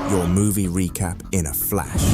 your movie recap in a flash.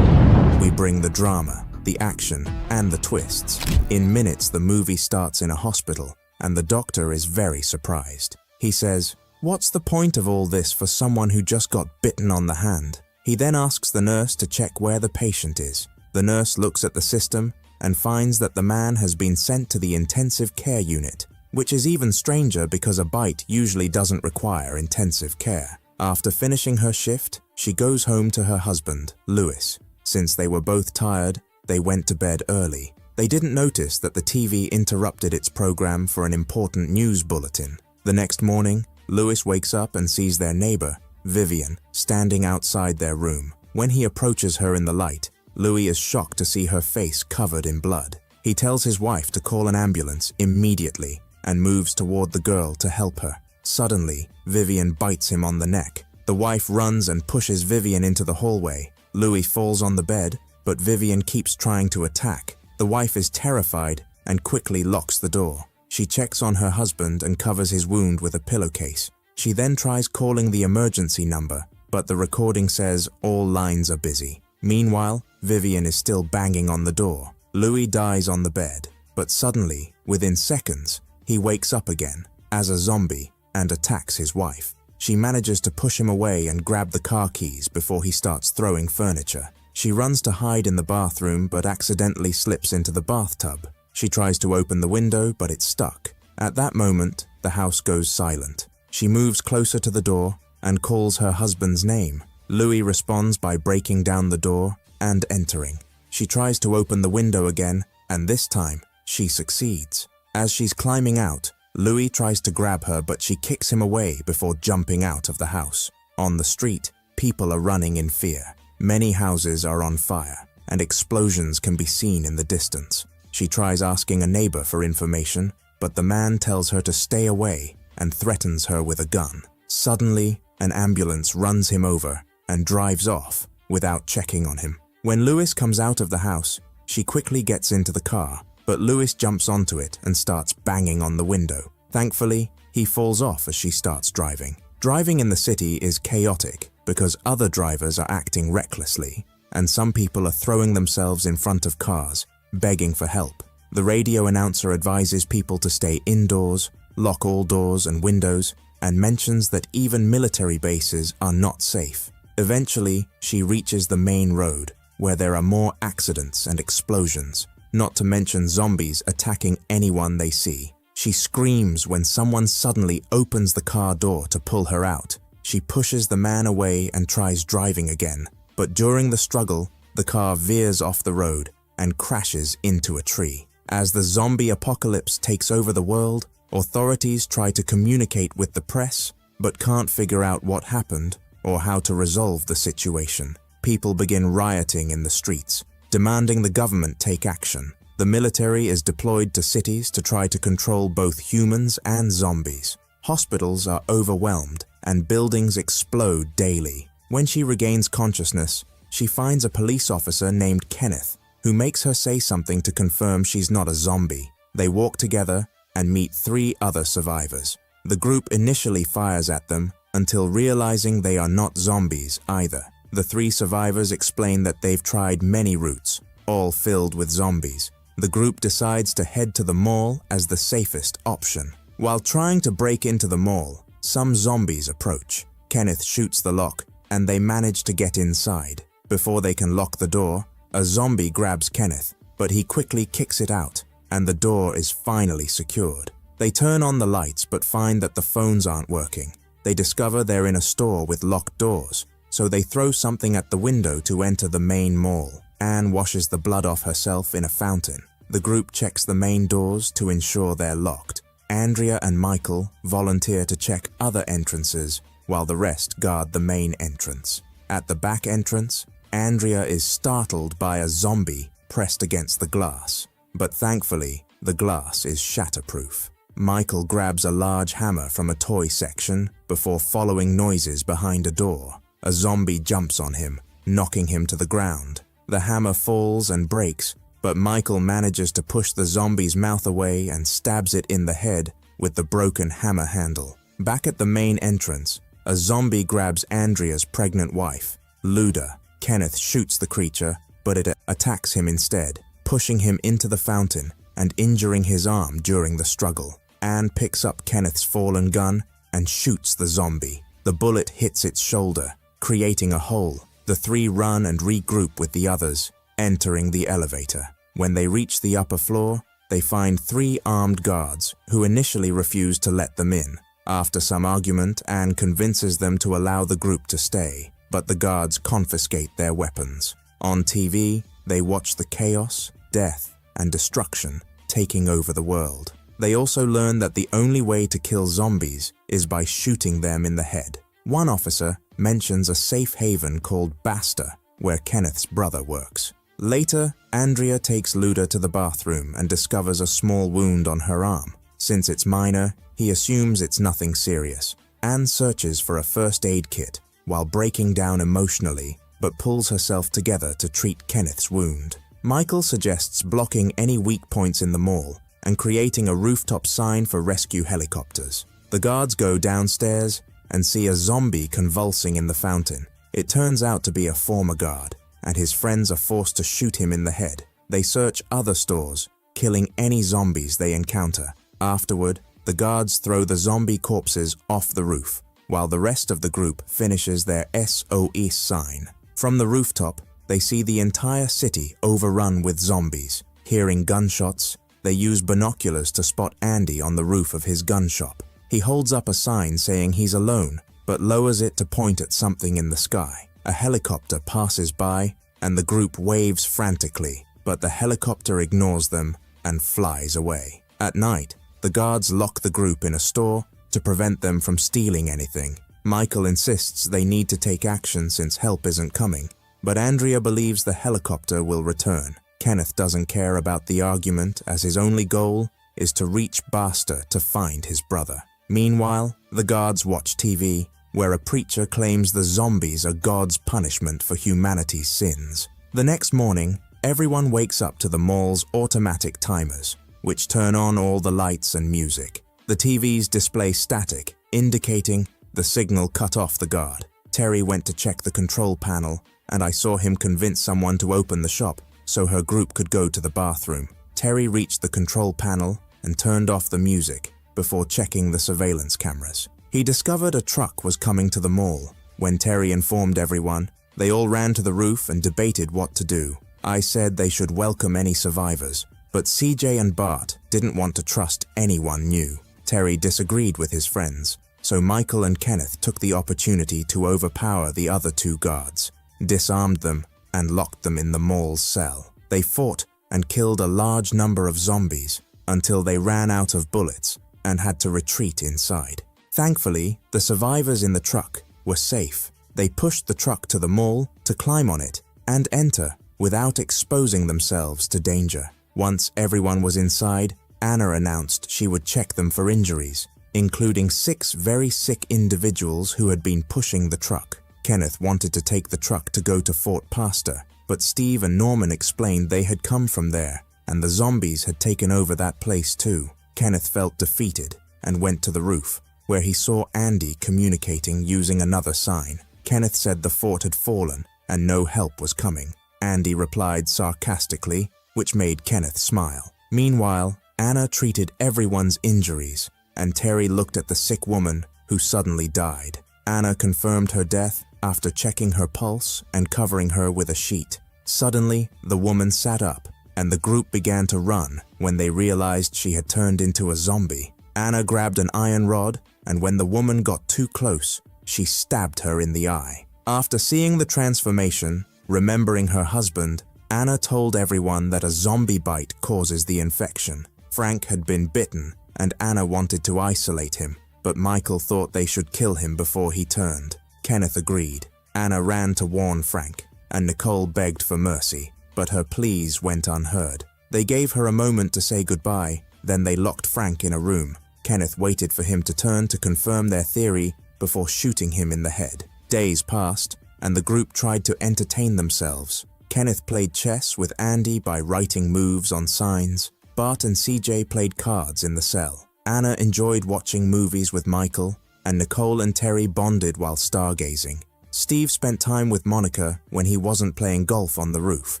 We bring the drama, the action, and the twists. In minutes, the movie starts in a hospital, and the doctor is very surprised. He says, "What's the point of all this for someone who just got bitten on the hand?" He then asks the nurse to check where the patient is. The nurse looks at the system and finds that the man has been sent to the intensive care unit, which is even stranger because a bite usually doesn't require intensive care. After finishing her shift, she goes home to her husband, Lewis. Since they were both tired, they went to bed early. They didn't notice that the TV interrupted its program for an important news bulletin. The next morning, Lewis wakes up and sees their neighbor, Vivian, standing outside their room. When he approaches her in the light, Louis is shocked to see her face covered in blood. He tells his wife to call an ambulance immediately and moves toward the girl to help her. Suddenly, Vivian bites him on the neck. The wife runs and pushes Vivian into the hallway. Louis falls on the bed, but Vivian keeps trying to attack. The wife is terrified and quickly locks the door. She checks on her husband and covers his wound with a pillowcase. She then tries calling the emergency number, but the recording says all lines are busy. Meanwhile, Vivian is still banging on the door. Louis dies on the bed, but suddenly, within seconds, he wakes up again as a zombie and attacks his wife. She manages to push him away and grab the car keys before he starts throwing furniture. She runs to hide in the bathroom but accidentally slips into the bathtub. She tries to open the window but it's stuck. At that moment, the house goes silent. She moves closer to the door and calls her husband's name. Louis responds by breaking down the door and entering. She tries to open the window again, and this time, she succeeds. As she's climbing out, Louis tries to grab her, but she kicks him away before jumping out of the house. On the street, people are running in fear. Many houses are on fire, and explosions can be seen in the distance. She tries asking a neighbor for information, but the man tells her to stay away and threatens her with a gun. Suddenly, an ambulance runs him over and drives off without checking on him. When Louis comes out of the house, she quickly gets into the car, but Louis jumps onto it and starts banging on the window. Thankfully, he falls off as she starts driving. Driving in the city is chaotic because other drivers are acting recklessly, and some people are throwing themselves in front of cars, begging for help. The radio announcer advises people to stay indoors, lock all doors and windows, and mentions that even military bases are not safe. Eventually, she reaches the main road, where there are more accidents and explosions, not to mention zombies attacking anyone they see. She screams when someone suddenly opens the car door to pull her out. She pushes the man away and tries driving again, but during the struggle, the car veers off the road and crashes into a tree. As the zombie apocalypse takes over the world, authorities try to communicate with the press, but can't figure out what happened or how to resolve the situation. People begin rioting in the streets, demanding the government take action. The military is deployed to cities to try to control both humans and zombies. Hospitals are overwhelmed and buildings explode daily. When she regains consciousness, she finds a police officer named Kenneth, who makes her say something to confirm she's not a zombie. They walk together and meet 3 other survivors. The group initially fires at them until realizing they are not zombies either. The 3 survivors explain that they've tried many routes, all filled with zombies. The group decides to head to the mall as the safest option. While trying to break into the mall, some zombies approach. Kenneth shoots the lock, and they manage to get inside. Before they can lock the door, a zombie grabs Kenneth, but he quickly kicks it out, and the door is finally secured. They turn on the lights but find that the phones aren't working. They discover they're in a store with locked doors, so they throw something at the window to enter the main mall. Anne washes the blood off herself in a fountain. The group checks the main doors to ensure they're locked. Andrea and Michael volunteer to check other entrances while the rest guard the main entrance. At the back entrance, Andrea is startled by a zombie pressed against the glass, but thankfully, the glass is shatterproof. Michael grabs a large hammer from a toy section before following noises behind a door. A zombie jumps on him, knocking him to the ground. The hammer falls and breaks, but Michael manages to push the zombie's mouth away and stabs it in the head with the broken hammer handle. Back at the main entrance, A zombie grabs Andrea's pregnant wife, Luda. Kenneth shoots the creature, but it attacks him instead, pushing him into the fountain and injuring his arm during the struggle. Anne picks up Kenneth's fallen gun and shoots the zombie. The bullet hits its shoulder, creating a hole. The three run and regroup with the others, entering the elevator. When they reach the upper floor, they find 3 armed guards who initially refuse to let them in. After some argument, Anne convinces them to allow the group to stay, but the guards confiscate their weapons. On TV, they watch the chaos, death, and destruction taking over the world. They also learn that the only way to kill zombies is by shooting them in the head. One officer mentions a safe haven called Basta, where Kenneth's brother works. Later, Andrea takes Luda to the bathroom and discovers a small wound on her arm. Since it's minor, he assumes it's nothing serious. Anne searches for a first aid kit while breaking down emotionally, but pulls herself together to treat Kenneth's wound. Michael suggests blocking any weak points in the mall and creating a rooftop sign for rescue helicopters. The guards go downstairs and see a zombie convulsing in the fountain. It turns out to be a former guard, and his friends are forced to shoot him in the head. They search other stores, killing any zombies they encounter. Afterward, the guards throw the zombie corpses off the roof, while the rest of the group finishes their SOS sign. From the rooftop, they see the entire city overrun with zombies. Hearing gunshots, they use binoculars to spot Andy on the roof of his gun shop. He holds up a sign saying he's alone, but lowers it to point at something in the sky. A helicopter passes by, and the group waves frantically, but the helicopter ignores them and flies away. At night, the guards lock the group in a store to prevent them from stealing anything. Michael insists they need to take action since help isn't coming, but Andrea believes the helicopter will return. Kenneth doesn't care about the argument, as his only goal is to reach Basta to find his brother. Meanwhile, the guards watch TV, where a preacher claims the zombies are God's punishment for humanity's sins. The next morning, everyone wakes up to the mall's automatic timers, which turn on all the lights and music. The TVs display static, indicating the signal cut off the guard. Terry went to check the control panel, and I saw him convince someone to open the shop so her group could go to the bathroom. Terry reached the control panel and turned off the music before checking the surveillance cameras. He discovered a truck was coming to the mall. When Terry informed everyone, they all ran to the roof and debated what to do. I said they should welcome any survivors, but CJ and Bart didn't want to trust anyone new. Terry disagreed with his friends, so Michael and Kenneth took the opportunity to overpower the other 2 guards, disarmed them, and locked them in the mall's cell. They fought and killed a large number of zombies until they ran out of bullets and had to retreat inside. Thankfully, the survivors in the truck were safe. They pushed the truck to the mall to climb on it and enter without exposing themselves to danger. Once everyone was inside, Anna announced she would check them for injuries, including 6 very sick individuals who had been pushing the truck. Kenneth wanted to take the truck to go to Fort Pastor, but Steve and Norman explained they had come from there, and the zombies had taken over that place too. Kenneth felt defeated and went to the roof, where he saw Andy communicating using another sign. Kenneth said the fort had fallen and no help was coming. Andy replied sarcastically, which made Kenneth smile. Meanwhile, Anna treated everyone's injuries, and Terry looked at the sick woman who suddenly died. Anna confirmed her death after checking her pulse and covering her with a sheet. Suddenly, the woman sat up, and the group began to run when they realized she had turned into a zombie. Anna grabbed an iron rod, and when the woman got too close, she stabbed her in the eye. After seeing the transformation, remembering her husband, Anna told everyone that a zombie bite causes the infection. Frank had been bitten, and Anna wanted to isolate him, but Michael thought they should kill him before he turned. Kenneth agreed. Anna ran to warn Frank, and Nicole begged for mercy, but her pleas went unheard. They gave her a moment to say goodbye, then they locked Frank in a room. Kenneth waited for him to turn to confirm their theory before shooting him in the head. Days passed, and the group tried to entertain themselves. Kenneth played chess with Andy by writing moves on signs. Bart and CJ played cards in the cell. Anna enjoyed watching movies with Michael, and Nicole and Terry bonded while stargazing. Steve spent time with Monica when he wasn't playing golf on the roof.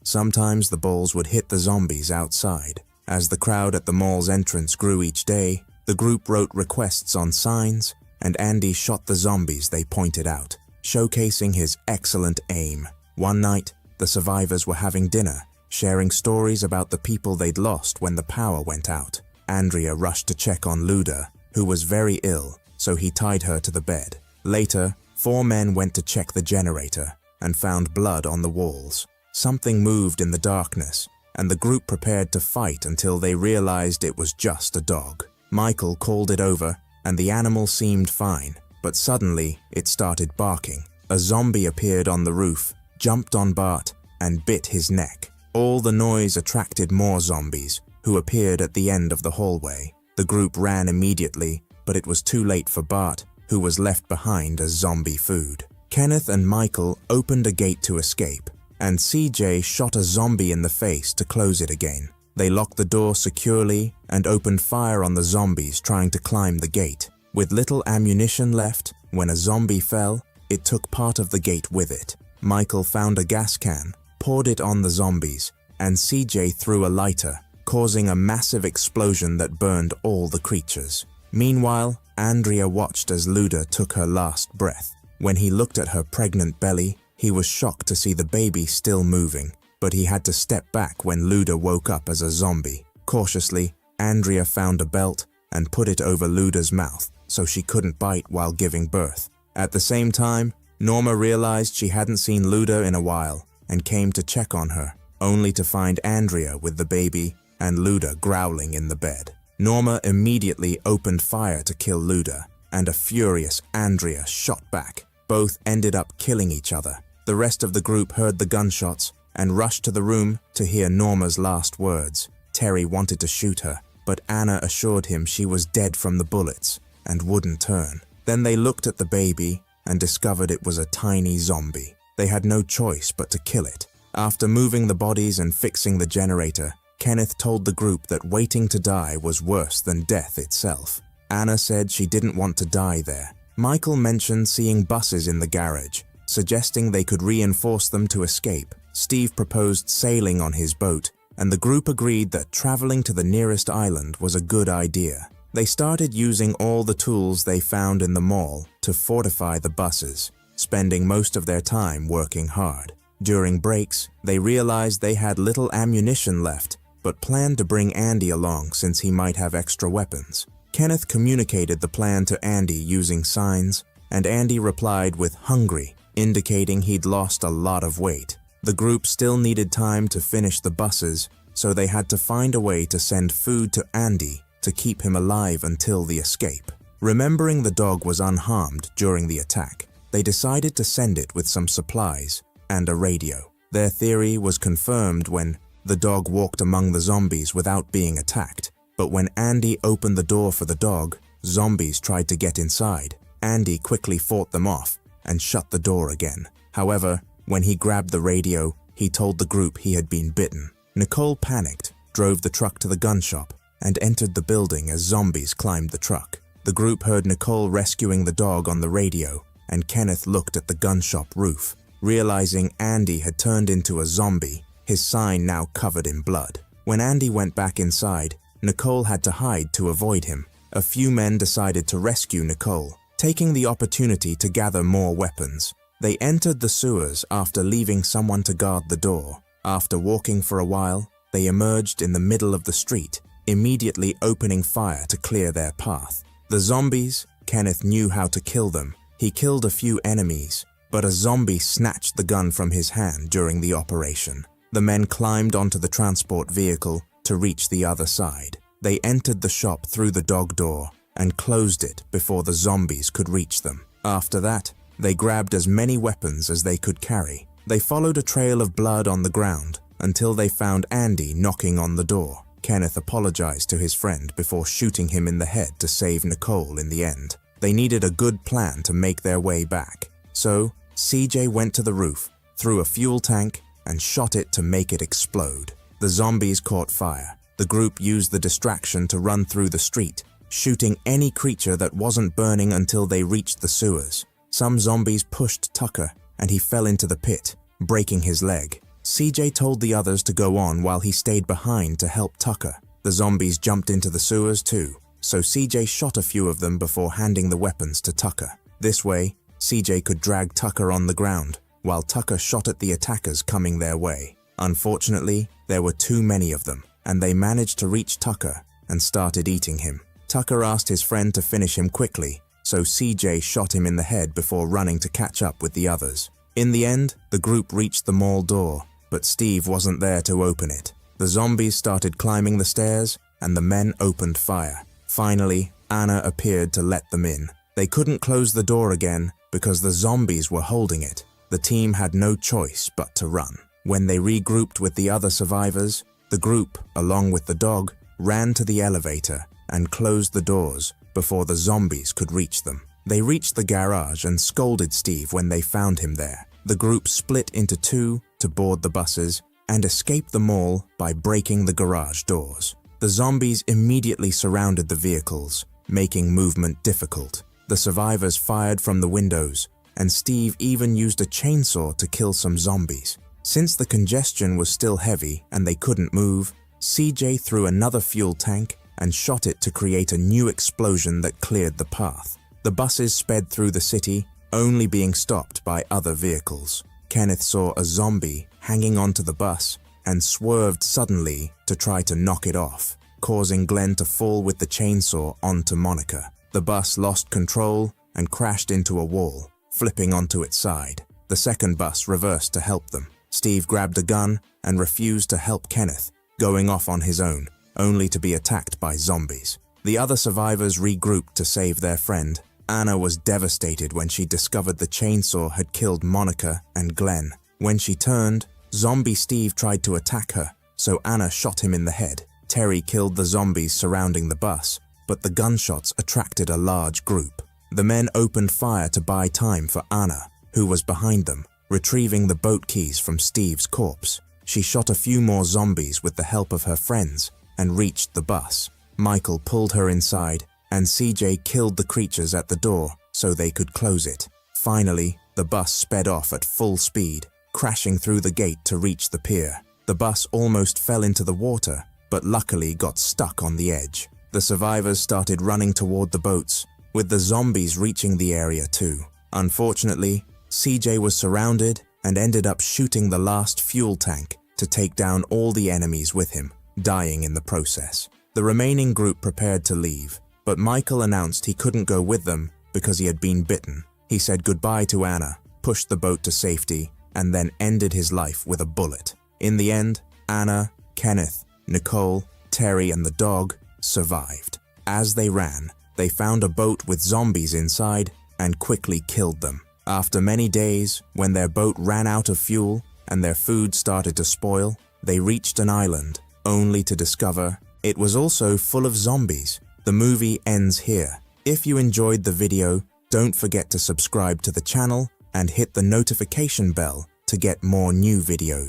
Sometimes the balls would hit the zombies outside. As the crowd at the mall's entrance grew each day, the group wrote requests on signs, and Andy shot the zombies they pointed out, showcasing his excellent aim. One night, the survivors were having dinner, sharing stories about the people they'd lost when the power went out. Andrea rushed to check on Luda, who was very ill, so he tied her to the bed. Later, 4 men went to check the generator and found blood on the walls. Something moved in the darkness, and the group prepared to fight until they realized it was just a dog. Michael called it over, and the animal seemed fine, but suddenly it started barking. A zombie appeared on the roof, jumped on Bart, and bit his neck. All the noise attracted more zombies, who appeared at the end of the hallway. The group ran immediately, but it was too late for Bart, who was left behind as zombie food. Kenneth and Michael opened a gate to escape, and CJ shot a zombie in the face to close it again. They locked the door securely and opened fire on the zombies trying to climb the gate. With little ammunition left, when a zombie fell, it took part of the gate with it. Michael found a gas can, poured it on the zombies, and CJ threw a lighter, causing a massive explosion that burned all the creatures. Meanwhile, Andrea watched as Luda took her last breath. When he looked at her pregnant belly, he was shocked to see the baby still moving, but he had to step back when Luda woke up as a zombie. Cautiously, Andrea found a belt and put it over Luda's mouth so she couldn't bite while giving birth. At the same time, Norma realized she hadn't seen Luda in a while and came to check on her, only to find Andrea with the baby and Luda growling in the bed. Norma immediately opened fire to kill Luda, and a furious Andrea shot back. Both ended up killing each other. The rest of the group heard the gunshots and rushed to the room to hear Norma's last words. Terry wanted to shoot her, but Anna assured him she was dead from the bullets and wouldn't turn. Then they looked at the baby and discovered it was a tiny zombie. They had no choice but to kill it. After moving the bodies and fixing the generator, Kenneth told the group that waiting to die was worse than death itself. Anna said she didn't want to die there. Michael mentioned seeing buses in the garage, suggesting they could reinforce them to escape. Steve proposed sailing on his boat, and the group agreed that traveling to the nearest island was a good idea. They started using all the tools they found in the mall to fortify the buses, spending most of their time working hard. During breaks, they realized they had little ammunition left, but planned to bring Andy along since he might have extra weapons. Kenneth communicated the plan to Andy using signs, and Andy replied with "hungry," indicating he'd lost a lot of weight. The group still needed time to finish the buses, so they had to find a way to send food to Andy to keep him alive until the escape. Remembering the dog was unharmed during the attack, they decided to send it with some supplies and a radio. Their theory was confirmed when the dog walked among the zombies without being attacked. But when Andy opened the door for the dog, zombies tried to get inside. Andy quickly fought them off and shut the door again. However, when he grabbed the radio, he told the group he had been bitten. Nicole panicked, drove the truck to the gun shop, and entered the building as zombies climbed the truck. The group heard Nicole rescuing the dog on the radio, and Kenneth looked at the gun shop roof, realizing Andy had turned into a zombie, his sign now covered in blood. When Andy went back inside, Nicole had to hide to avoid him. A few men decided to rescue Nicole, taking the opportunity to gather more weapons. They entered the sewers after leaving someone to guard the door. After walking for a while, they emerged in the middle of the street, immediately opening fire to clear their path. The zombies, Kenneth knew how to kill them. He killed a few enemies, but a zombie snatched the gun from his hand during the operation. The men climbed onto the transport vehicle to reach the other side. They entered the shop through the dog door and closed it before the zombies could reach them. After that, they grabbed as many weapons as they could carry. They followed a trail of blood on the ground until they found Andy knocking on the door. Kenneth apologized to his friend before shooting him in the head to save Nicole in the end. They needed a good plan to make their way back. So, CJ went to the roof, threw a fuel tank, and shot it to make it explode. The zombies caught fire. The group used the distraction to run through the street, shooting any creature that wasn't burning until they reached the sewers. Some zombies pushed Tucker, and he fell into the pit, breaking his leg. CJ told the others to go on while he stayed behind to help Tucker. The zombies jumped into the sewers too, so CJ shot a few of them before handing the weapons to Tucker. This way, CJ could drag Tucker on the ground, while Tucker shot at the attackers coming their way. Unfortunately, there were too many of them, and they managed to reach Tucker and started eating him. Tucker asked his friend to finish him quickly, so CJ shot him in the head before running to catch up with the others. In the end, the group reached the mall door, but Steve wasn't there to open it. The zombies started climbing the stairs, and the men opened fire. Finally, Anna appeared to let them in. They couldn't close the door again because the zombies were holding it. The team had no choice but to run. When they regrouped with the other survivors, the group, along with the dog, ran to the elevator and closed the doors before the zombies could reach them. They reached the garage and scolded Steve when they found him there. The group split into two to board the buses and escape the mall by breaking the garage doors. The zombies immediately surrounded the vehicles, making movement difficult. The survivors fired from the windows, and Steve even used a chainsaw to kill some zombies. Since the congestion was still heavy and they couldn't move, CJ threw another fuel tank and shot it to create a new explosion that cleared the path. The buses sped through the city, only being stopped by other vehicles. Kenneth saw a zombie hanging onto the bus and swerved suddenly to try to knock it off, causing Glenn to fall with the chainsaw onto Monica. The bus lost control and crashed into a wall, flipping onto its side. The second bus reversed to help them. Steve grabbed a gun and refused to help Kenneth, going off on his own, only to be attacked by zombies. The other survivors regrouped to save their friend. Anna was devastated when she discovered the chainsaw had killed Monica and Glenn. When she turned, zombie Steve tried to attack her, so Anna shot him in the head. Terry killed the zombies surrounding the bus, but the gunshots attracted a large group. The men opened fire to buy time for Anna, who was behind them, retrieving the boat keys from Steve's corpse. She shot a few more zombies with the help of her friends and reached the bus. Michael pulled her inside, and CJ killed the creatures at the door so they could close it. Finally, the bus sped off at full speed, crashing through the gate to reach the pier. The bus almost fell into the water, but luckily got stuck on the edge. The survivors started running toward the boats, with the zombies reaching the area too. Unfortunately, CJ was surrounded and ended up shooting the last fuel tank to take down all the enemies with him, dying in the process. The remaining group prepared to leave, but Michael announced he couldn't go with them because he had been bitten. He said goodbye to Anna, pushed the boat to safety, and then ended his life with a bullet. In the end, Anna, Kenneth, Nicole, Terry, and the dog survived. As they ran, they found a boat with zombies inside and quickly killed them. After many days, when their boat ran out of fuel and their food started to spoil, they reached an island, only to discover it was also full of zombies. The movie ends here. If you enjoyed the video, don't forget to subscribe to the channel and hit the notification bell to get more new videos.